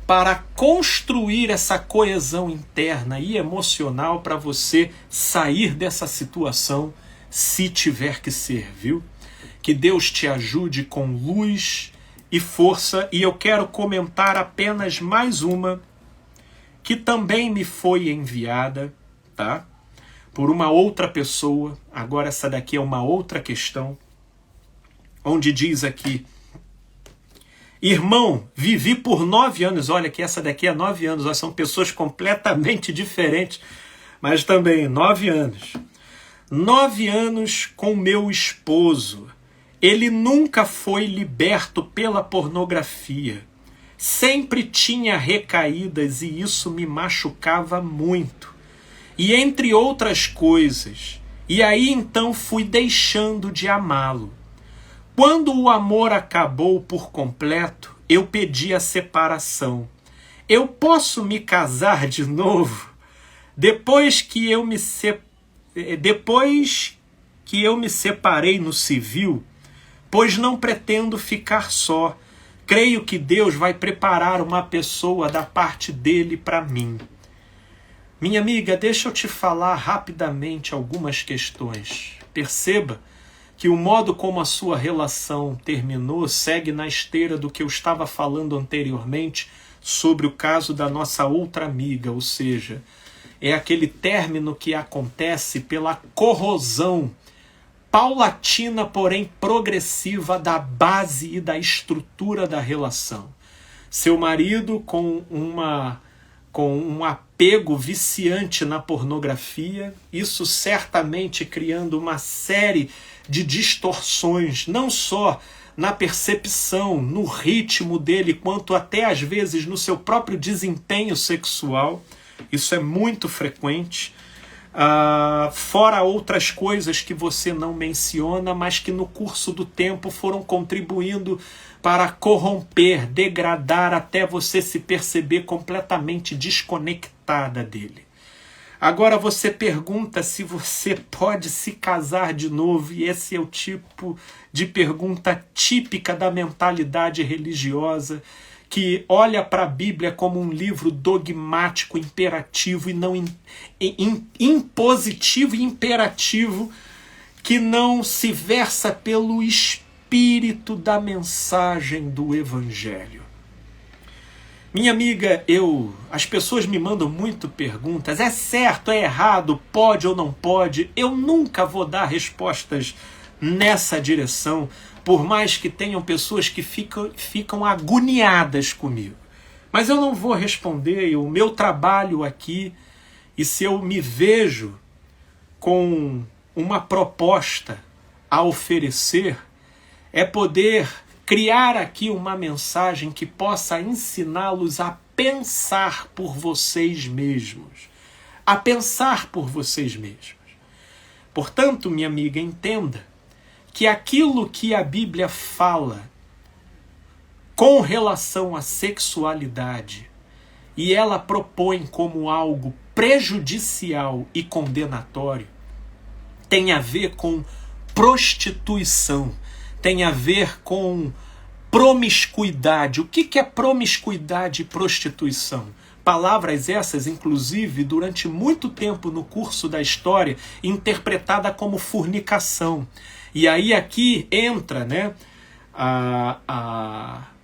para construir essa coesão interna e emocional para você sair dessa situação, se tiver que ser, viu? Que Deus te ajude com luz e força. E eu quero comentar apenas mais uma que também me foi enviada, tá? Por uma outra pessoa. Agora essa daqui é uma outra questão, onde diz aqui: Irmão, vivi por 9 anos, olha que essa daqui é 9 anos, são pessoas completamente diferentes, mas também 9 anos. 9 anos com meu esposo. Ele nunca foi liberto pela pornografia. Sempre tinha recaídas e isso me machucava muito. E entre outras coisas. E aí então fui deixando de amá-lo. Quando o amor acabou por completo, eu pedi a separação. Eu posso me casar de novo? Depois que eu me separei no civil, pois não pretendo ficar só. Creio que Deus vai preparar uma pessoa da parte dele para mim. Minha amiga, deixa eu te falar rapidamente algumas questões. Perceba que o modo como a sua relação terminou segue na esteira do que eu estava falando anteriormente sobre o caso da nossa outra amiga, ou seja, é aquele término que acontece pela corrosão paulatina, porém progressiva, da base e da estrutura da relação. Seu marido com um apego viciante na pornografia, isso certamente criando uma série de distorções, não só na percepção, no ritmo dele, quanto até às vezes no seu próprio desempenho sexual. Isso é muito frequente. Fora outras coisas que você não menciona, mas que no curso do tempo foram contribuindo para corromper, degradar, até você se perceber completamente desconectada dele. Agora você pergunta se você pode se casar de novo, e esse é o tipo de pergunta típica da mentalidade religiosa, que olha para a Bíblia como um livro dogmático, imperativo, e não impositivo e imperativo, que não se versa pelo espírito da mensagem do Evangelho. Minha amiga, as pessoas me mandam muito perguntas, é certo, é errado, pode ou não pode? Eu nunca vou dar respostas nessa direção, por mais que tenham pessoas que ficam agoniadas comigo. Mas eu não vou responder, o meu trabalho aqui, e se eu me vejo com uma proposta a oferecer, é poder criar aqui uma mensagem que possa ensiná-los a pensar por vocês mesmos. A pensar por vocês mesmos. Portanto, minha amiga, entenda que aquilo que a Bíblia fala com relação à sexualidade, e ela propõe como algo prejudicial e condenatório, tem a ver com prostituição, tem a ver com promiscuidade. O que é promiscuidade e prostituição? Palavras essas, inclusive, durante muito tempo no curso da história, interpretada como fornicação. E aí aqui entra, né,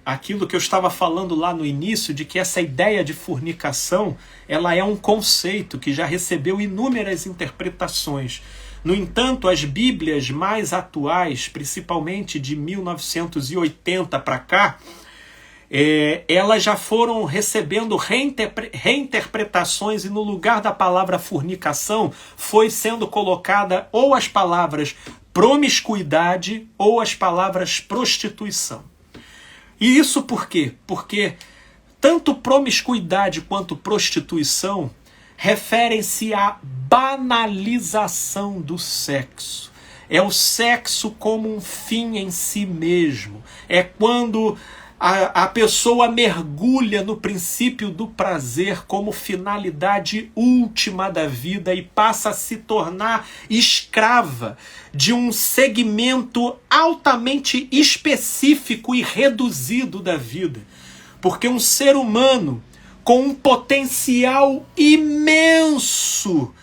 aquilo que eu estava falando lá no início, de que essa ideia de fornicação, ela é um conceito que já recebeu inúmeras interpretações. No entanto, as Bíblias mais atuais, principalmente de 1980 para cá, elas já foram recebendo reinterpretações, e no lugar da palavra fornicação foi sendo colocada ou as palavras promiscuidade ou as palavras prostituição. E isso por quê? Porque tanto promiscuidade quanto prostituição referem-se à banalização do sexo. É o sexo como um fim em si mesmo. É quando a pessoa mergulha no princípio do prazer como finalidade última da vida e passa a se tornar escrava de um segmento altamente específico e reduzido da vida. Porque um ser humano com um potencial imenso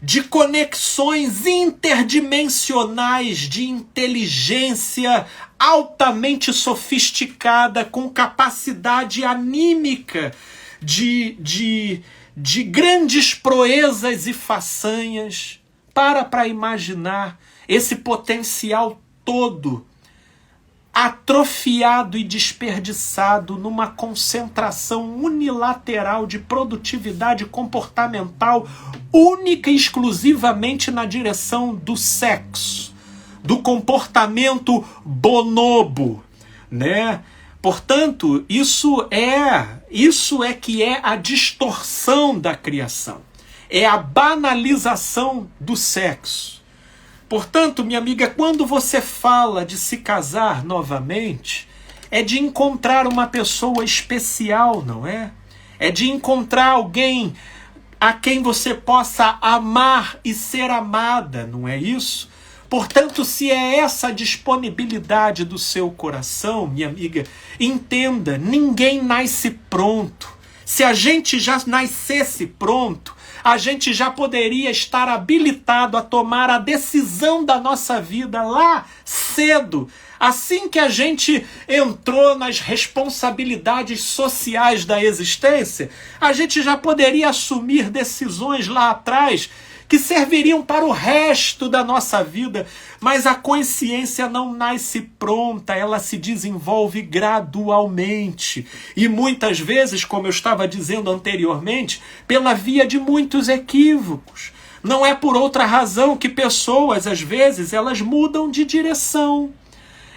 de conexões interdimensionais, de inteligência altamente sofisticada, com capacidade anímica de grandes proezas e façanhas. Para imaginar esse potencial todo atrofiado e desperdiçado numa concentração unilateral de produtividade comportamental única e exclusivamente na direção do sexo, do comportamento bonobo, né? Portanto, isso é que é a distorção da criação, é a banalização do sexo. Portanto, minha amiga, quando você fala de se casar novamente, é de encontrar uma pessoa especial, não é? É de encontrar alguém a quem você possa amar e ser amada, não é isso? Portanto, se é essa a disponibilidade do seu coração, minha amiga, entenda, ninguém nasce pronto. Se a gente já nascesse pronto, a gente já poderia estar habilitado a tomar a decisão da nossa vida lá cedo. Assim que a gente entrou nas responsabilidades sociais da existência, a gente já poderia assumir decisões lá atrás que serviriam para o resto da nossa vida, mas a consciência não nasce pronta, ela se desenvolve gradualmente. E muitas vezes, como eu estava dizendo anteriormente, pela via de muitos equívocos. Não é por outra razão que pessoas, às vezes, elas mudam de direção,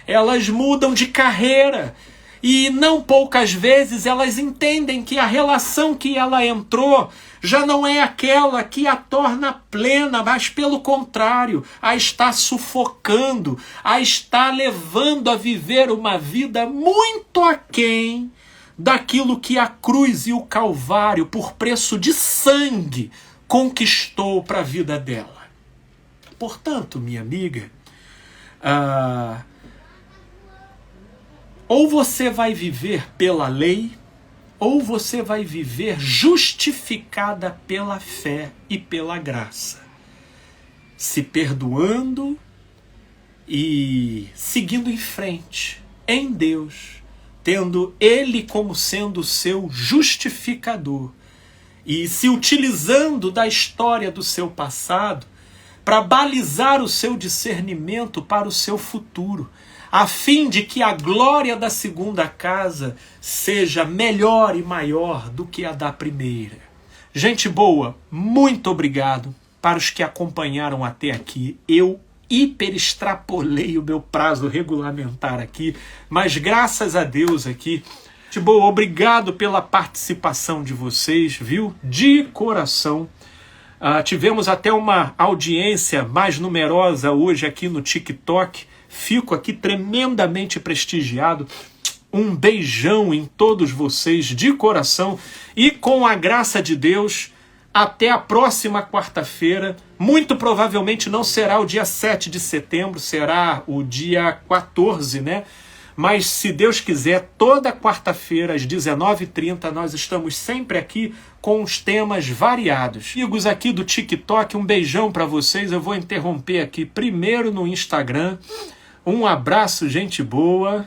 elas mudam de carreira. E não poucas vezes elas entendem que a relação que ela entrou já não é aquela que a torna plena, mas pelo contrário, a está sufocando, a está levando a viver uma vida muito aquém daquilo que a cruz e o Calvário, por preço de sangue, conquistou para a vida dela. Portanto, minha amiga, ou você vai viver pela lei, ou você vai viver justificada pela fé e pela graça, se perdoando e seguindo em frente em Deus, tendo Ele como sendo o seu justificador e se utilizando da história do seu passado para balizar o seu discernimento para o seu futuro, a fim de que a glória da segunda casa seja melhor e maior do que a da primeira. Gente boa, muito obrigado para os que acompanharam até aqui. Eu hiperextrapolei o meu prazo regulamentar aqui, mas graças a Deus aqui. Gente boa, obrigado pela participação de vocês, viu? De coração. Tivemos até uma audiência mais numerosa hoje aqui no TikTok. Fico aqui tremendamente prestigiado. Um beijão em todos vocês de coração e com a graça de Deus, até a próxima quarta-feira. Muito provavelmente não será o dia 7 de setembro, será o dia 14, né? Mas se Deus quiser, toda quarta-feira às 19h30 nós estamos sempre aqui com os temas variados. Amigos aqui do TikTok, um beijão para vocês. Eu vou interromper aqui primeiro no Instagram. Um abraço, gente boa.